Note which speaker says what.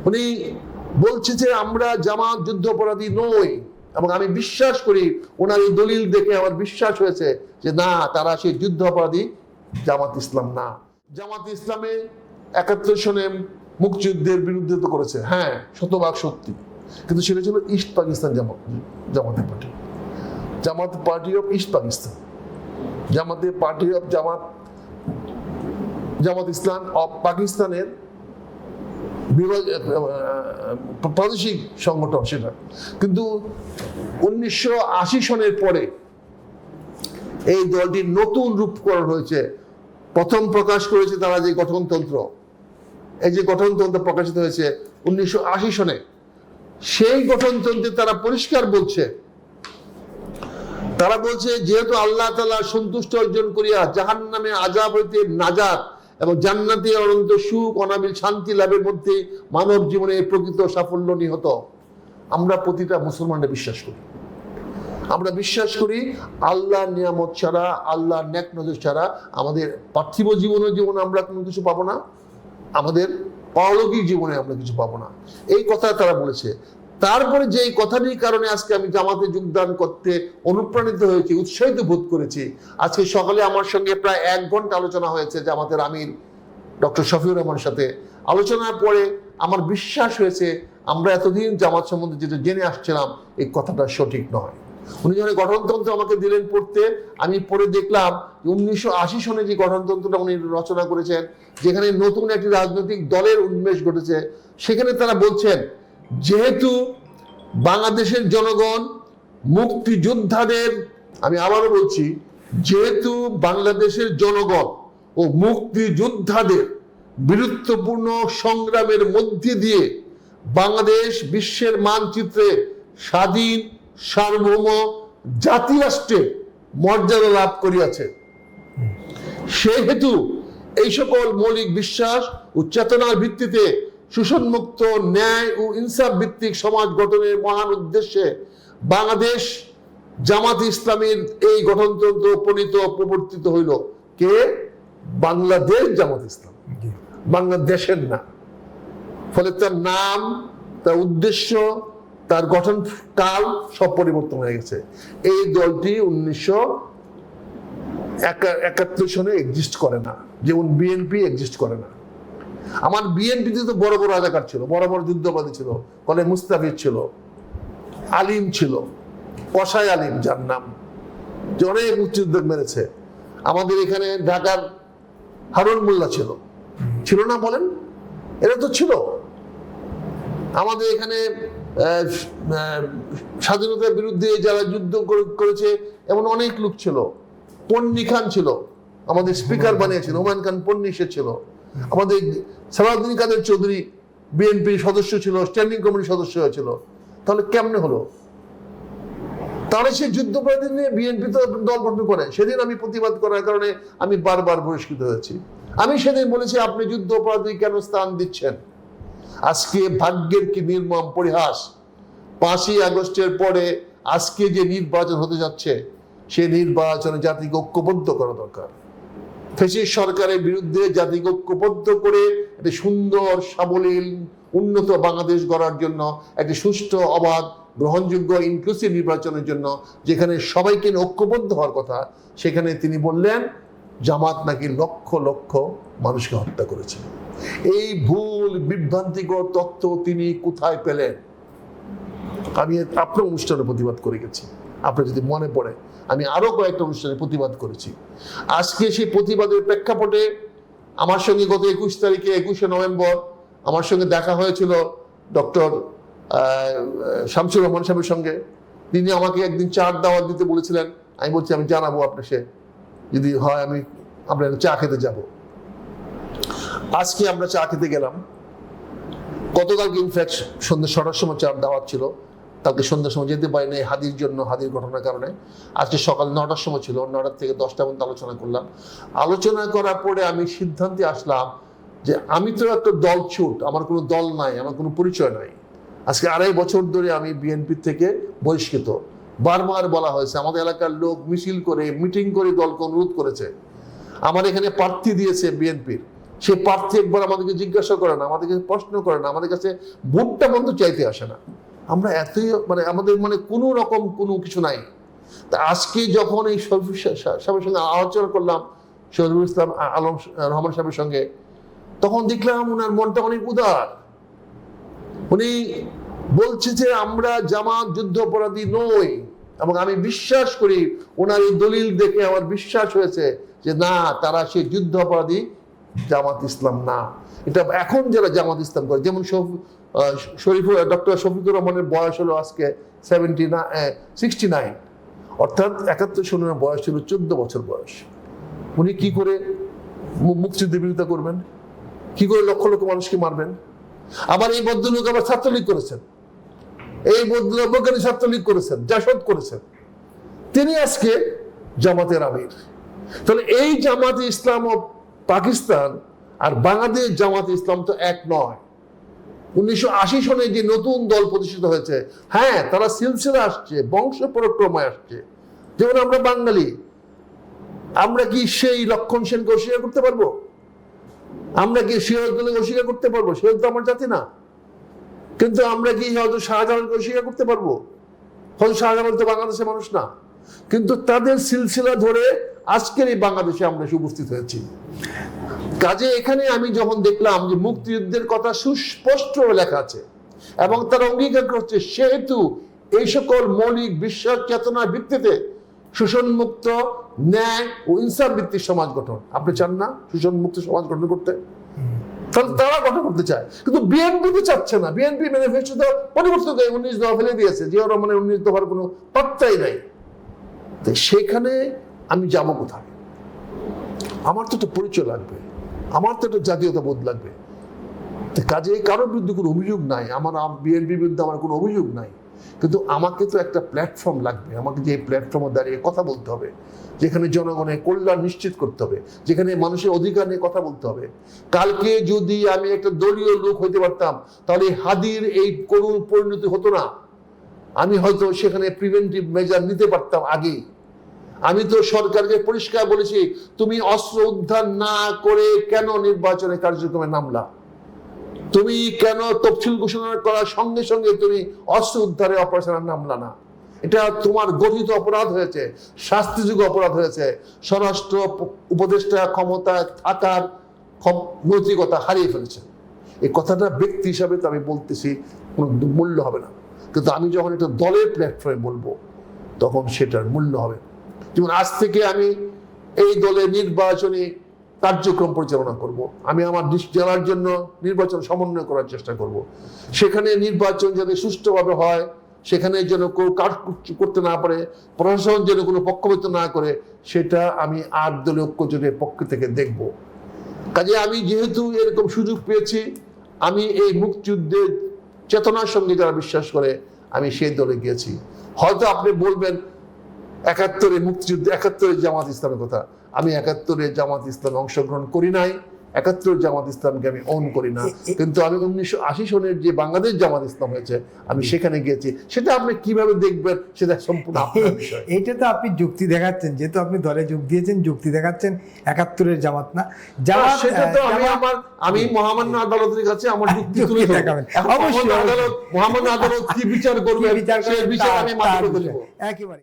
Speaker 1: উনি বলছে যে আমরা জামাত যুদ্ধাপরাধী নই, এবং আমি বিশ্বাস করি ওনার এই দলিল দেখে আমার বিশ্বাস হয়েছে যে না, তারা সেই যুদ্ধ অপরাধী জামাত ইসলাম না। জামাত ইসলামে ৭১ সনে মুক্তিযুদ্ধের বিরুদ্ধে তো করেছে, হ্যাঁ শতভাগ সত্যি, কিন্তু সেটা ছিল east Pakistan Jamaat party, Jamaat party of east Pakistan, জামাতে party of Jamaat Islam of পাকিস্তানের প্রাদেশিক সংগঠন সেটা। কিন্তু ১৯৮০ সনের পরে এই দলটির নতুন রূপকরণ হয়েছে। প্রথম প্রকাশ করেছে তারা যে গঠনতন্ত্র, এই যে গঠনতন্ত্র প্রকাশিত হয়েছে ১৯৮০ সনে, সেই গঠনতন্ত্রে তারা পরিষ্কার বলছে, তারা বলছে যেহেতু আল্লাহ তাআলা সন্তুষ্ট অর্জন করিয়া জাহান্নামে আযাব হইতে নাজাত এবং জান্নাতে অনন্ত সুখ অনাবিল শান্তি লাভের মধ্যে মানব জীবনে প্রকৃত সাফল্য নিহত। আমরা প্রতিটা মুসলমানরা বিশ্বাস করি, আমরা বিশ্বাস করি আল্লাহর নিয়ামত ছাড়া, আল্লাহর নেক নজর ছাড়া আমাদের পার্থিব জীবনে আমরা কোনো কিছু পাবো না, আমাদের পারলৌকিক জীবনে আমরা কিছু পাবো না, এই কথা তারা বলেছে। তারপরে যে কথাটির কারণে আজকে আমি জামাতে যোগদান করতে অনুপ্রাণিত হয়েছি, উৎসাহিত বোধ করেছি। আজকে সকালে আমার সঙ্গে প্রায় ১ ঘন্টা আলোচনা হয়েছে জামাতের আমির ডক্টর শফিউর রহমানের সাথে। আলোচনার পরে আমার বিশ্বাস হয়েছে আমরা এতদিন জামাত সম্বন্ধে যেটা জেনে আসছিলাম এই কথাটা সঠিক নয়। উনি যখন গঠনতন্ত্র আমাকে দিলেন পড়তে, আমি পড়ে দেখলাম ১৯৮০ সনে যে গঠনতন্ত্রটা উনি রচনা করেছেন, যেখানে নতুন একটি রাজনৈতিক দলের উন্মেষ ঘটেছে, সেখানে তারা বলছেন যেহেতু বাংলাদেশের জনগণ মুক্তিযোদ্ধাদের, আমি আবারও বলছি, যেহেতু বাংলাদেশের জনগণ ও মুক্তিযোদ্ধাদের বীরত্বপূর্ণ সংগ্রামের মধ্যে দিয়ে বাংলাদেশ বিশ্বের মানচিত্রে স্বাধীন সার্বভৌম জাতিরাষ্ট্রের মর্যাদা লাভ করিয়াছে, সেহেতু এই সকল মৌলিক বিশ্বাস ও চেতনার ভিত্তিতে শোষণমুক্ত ন্যায় ও ইনসাফ ভিত্তিক সমাজ গঠনের মহান উদ্দেশ্যে বাংলাদেশ জামাত ইসলামের এই গঠনতন্ত্র প্রবর্তিত হইল। কে? বাংলাদেশ জামাত ইসলাম, বাংলাদেশের না। ফলে তার নাম, তার উদ্দেশ্য, তার গঠন কাল সব পরিবর্তন হয়ে গেছে। এই দলটি ১৯৭১ সনে এক্সিস্ট করে না, যেমন বিএনপি এক্সিস্ট করে না। আমার বিএনপিতে তো বড় বড় রাজাকার ছিল, বড় বড় যুদ্ধবাদী ছিল, ফলে মুস্তাফিজ ছিল, আলিম ছিল, কসাই আলিম যার নাম, যে অনেক মুক্তিযুদ্ধ মেরেছে। আমাদের এখানে ঢাকার হারুন মোল্লা ছিল না বলেন? এরা তো ছিল। আমাদের এখানে স্বাধীনতার বিরুদ্ধে যারা যুদ্ধ করেছে এমন অনেক লোক ছিল। পন্নী খান ছিল, আমাদের স্পিকার বানিয়েছিল, হুমায়ুন খান পন্নী সে ছিল। আমাদের সালাউদ্দিন কাদের চৌধুরী বিএনপির সদস্য ছিল, স্ট্যান্ডিং কমিটির সদস্য হয়েছিল। তাহলে কেমনে হলো? তাহলে সে যুদ্ধপরাধী নিয়ে বিএনপি তো দল গঠন করে। সেদিন আমি প্রতিবাদ করার কারণে আমি বারবার বহিষ্কৃত হয়েছি। আমি সেদিন বলেছি আপনি যুদ্ধ অপরাধী কেন স্থান দিচ্ছেন? আজকে ভাগ্যের কি নির্মম পরিহাস, ৫ই আগস্টের পরে আজকে যে নির্বাচন হতে যাচ্ছে, সে নির্বাচনে জাতিকে ঐক্যবদ্ধ করা দরকার। ফ্যাসিস্ট সরকারের বিরুদ্ধে জাতিকে ঐক্যবদ্ধ করে একটি সুন্দর সাবলীল উন্নত বাংলাদেশ গড়ার জন্য, একটি সুষ্ঠু অবাধ গ্রহণযোগ্য ইনক্লুসিভ নির্বাচনের জন্য, যেখানে সবাইকে ঐক্যবদ্ধ হওয়ার কথা, সেখানে তিনি বললেন জামাত নাকি লক্ষ লক্ষ মানুষকে হত্যা করেছে। এই ভুল বিভ্রান্তিকর তথ্য তিনি কোথায় পেলেন? আমি আপনার অনুষ্ঠানে প্রতিবাদ করে গেছি, আপনার যদি মনে পড়ে আমি আরো কয়েকটা অনুষ্ঠানে প্রতিবাদ করেছি। আজকে সেই প্রতিবাদের প্রেক্ষাপটে আমার সঙ্গে গত ২১ তারিখে ২১শে নভেম্বর আমার সঙ্গে দেখা হয়েছিল ডক্টর শামসুর রহমান সাহেবের সঙ্গে। তিনি আমাকে একদিন চার দাওয়াত দিতে বলেছিলেন। আমি বলছি আমি জানাবো আপনাকে, যদি হয় আমি আপনার চা খেতে যাব। আজকে আমরা চা খেতে গেলাম। গতকালকে ইনফ্যাক্ট সন্ধ্যা ৬টার সময় চার দাওয়াত ছিল, কালকে সন্ধ্যার সময় যেতে পারিনি হাদির জন্য, হাদির ঘটনার কারণে। আজকে সকাল ৯টার সময় ছিল, ৯টার থেকে ১০টা পর্যন্ত আলোচনা করলাম। আলোচনা করার পরে আমি সিদ্ধান্তে আসলাম যে আমি তো একটা দল ছুট, আমার কোনো দল নাই, আমার কোনো পরিচয় নাই। আজকে ২.৫ বছর ধরে আমি বিএনপি থেকে বহিষ্কৃত। বারবার বলা হয়েছে, আমাদের এলাকার লোক মিছিল করে মিটিং করে দলকে অনুরোধ করেছে। আমার এখানে প্রার্থী দিয়েছে বিএনপির, সে প্রার্থী একবার আমাদেরকে জিজ্ঞাসা করে না, আমাদেরকে প্রশ্ন করে না, আমাদের কাছে ভোটটা বন্ধ চাইতে আসে না। আমরা এতই আমাদের কোনো রকম কোনো কিছু নাই। তা আজকে যখন এই শরীফুল সাহেবের সঙ্গে আলোচনা করলাম, শরীফুল ইসলাম আলম রহমান সাহেবের সঙ্গে, তখন দেখলাম ওনার মনটা অনেক উদার। উনি বলছে যে আমরা জামাত যুদ্ধ অপরাধী নই, এবং আমি বিশ্বাস করি ওনার এই দলিল দেখে আমার বিশ্বাস হয়েছে যে না, তারা সেই যুদ্ধ অপরাধী জামাত ইসলাম না। এটা এখন যারা জামাত ইসলাম করে, যেমন ডক্টর শফিকুর রহমানের বয়স হলো আজকে 69, অর্থাৎ 71 সনের বয়স ছিল 14 বছর বয়স। উনি কি করে মুক্তিযুদ্ধের বিরোধিতা করবেন? কি করে লক্ষ লক্ষ মানুষকে মারবেন? আবার এই ভদ্রলোক আবার ছাত্রলীগ করেছেন, এই ভদ্রলোক বৈজ্ঞানিক ছাত্রলীগ করেছেন, জাসদ করেছেন, তিনি আজকে জামাতের আমির। তাহলে এই জামাতে ইসলাম ও পাকিস্তান আর বাংলাদেশ জামাতে ইসলাম তো এক নয়। 1980 সনে যে নতুন দল প্রতিষ্ঠিত হয়েছে, হ্যাঁ তারা সিলসিলা আসছে, বংশ পরক্রমায় আসছে। যেমন আমরা বাঙালি, আমরা কি সেই লক্ষণ সেনকে অস্বীকার করতে পারবো? আমরা কি সিরাজউদ্দৌলাকে অস্বীকার করতে পারবো? সিরাজ তো আমার জাতি না। কিন্তু আমরা কি হয়তো শাহজাহানকে অস্বীকার করতে পারবো? হয়তো শাহজাহান তো বাংলাদেশের মানুষ না, কিন্তু তাদের সিলসিলা ধরে আজকের এই বাংলাদেশে আমরা এসে উপস্থিত হয়েছি। কাজে এখানে আমি যখন দেখলাম যে মুক্তিযুদ্ধের কথা সুস্পষ্ট লেখা আছে এবং তারা অঙ্গীকার করছে, সেহেতু এই সকল মৌলিক বিশ্বাস চেতনার ভিত্তিতে শোষণমুক্ত, ন্যায় ও ইনসাফ ভিত্তিক সমাজ গঠন। আপনি চান না শোষণমুক্ত সমাজ গঠন করতে? তাহলে তারা গঠন করতে চায়, কিন্তু বিএনপি তো চাচ্ছে না। বিএনপি ম্যানিফেস্টো পরিবর্তন করে 19 দফা ফেলে দিয়েছে, জিয়াউর রহমানের 19 দফার কোনো পাত্তাই নাই। তো সেখানে আমি যাবো কোথায়? আমার তো একটা পরিচয় লাগবে, আমার তো একটা জাতীয়তাবোধ লাগবে। কাজে কারোর বিরুদ্ধে কোনো অভিযোগ নাই, আমার বিএনপির বিরুদ্ধে আমার কোনো অভিযোগ নাই, কিন্তু আমাকে তো একটা প্ল্যাটফর্ম লাগবে। আমাকে যে প্ল্যাটফর্মে দাঁড়িয়ে কথা বলতে হবে, যেখানে জনগণের কল্যাণ নিশ্চিত করতে হবে, যেখানে মানুষের অধিকার নিয়ে কথা বলতে হবে। কালকে যদি আমি একটা দলীয় লোক হইতে পারতাম, তাহলে হাদির এই করুণ পরিণতি হতো না। আমি হয়তো সেখানে প্রিভেন্টিভ মেজার নিতে পারতাম আগেই। আমি তো সরকারকে পরিষ্কার বলেছি, তুমি অস্ত্র উদ্ধার না করে কেন নির্বাচনের কার্যক্রমে নামলা? তুমি কেন তফসিল ঘোষণা করার সঙ্গে সঙ্গে তুমি অস্ত্র উদ্ধারে অপারেশনে নামলা না? এটা তোমার গঠিত অপরাধ হয়েছে, শাস্তিযোগ্য অপরাধ হয়েছে। স্বরাষ্ট্র উপদেষ্টা ক্ষমতা থাকার নৈতিকতা হারিয়ে ফেলেছে। এই কথাটা ব্যক্তি হিসাবে তো আমি বলতেছি, কোনো মূল্য হবে না, কিন্তু আমি যখন এটা দলের প্ল্যাটফর্মে বলবো তখন সেটার মূল্য হবে। যেমন আজ থেকে আমি এই দলের নির্বাচনী কার্যক্রম পরিচালনা করব। আমি আমার জেলার জন্য নির্বাচন সমন্বয় করার চেষ্টা করব। সেখানে নির্বাচন যাতে সুষ্ঠুভাবে হয়, সেখানে যেন কেউ কাজ করতে না পারে, প্রশাসন যেন কোনো পক্ষপাতিত্ব না করে, সেটা আমি 8 দলীয় ঐক্য জোটের পক্ষ থেকে দেখব। কাজে আমি যেহেতু এরকম সুযোগ পেয়েছি, আমি এই মুক্তিযুদ্ধের চেতনার সঙ্গে যারা বিশ্বাস করে, আমি সেই দলে গিয়েছি। হয়তো আপনি বলবেন 71-এ মুক্তিযুদ্ধে 71-এর জামাত ইসলামের কথা। আমি 71-এর জামাত ইসলামে অংশগ্রহণ করি নাই, 71-এর জামাত ইসলামকে আমি অন করি না, কিন্তু আমি 1980 সনের যে বাংলাদেশ জামাত ইসলাম হয়েছে আমি সেখানে গিয়েছি। সেটা আপনি কিভাবে দেখবেন সেটা সম্পূর্ণ আপনার বিষয়।
Speaker 2: এটা তো আপনি যুক্তি দেখাচ্ছেন, যেহেতু আপনি দলে যোগ দিয়েছেন, যুক্তি দেখাচ্ছেন 71-এর জামাত না জামাত।
Speaker 1: সেটা তো আমি মহামান্য আদালতের কাছে আমার যুক্তি তুলে দেখাবেন। অবশ্যই আদালত, মহামান্য আদালত কি বিচার করবে সেই বিচার আমি মানব করব একেবারে।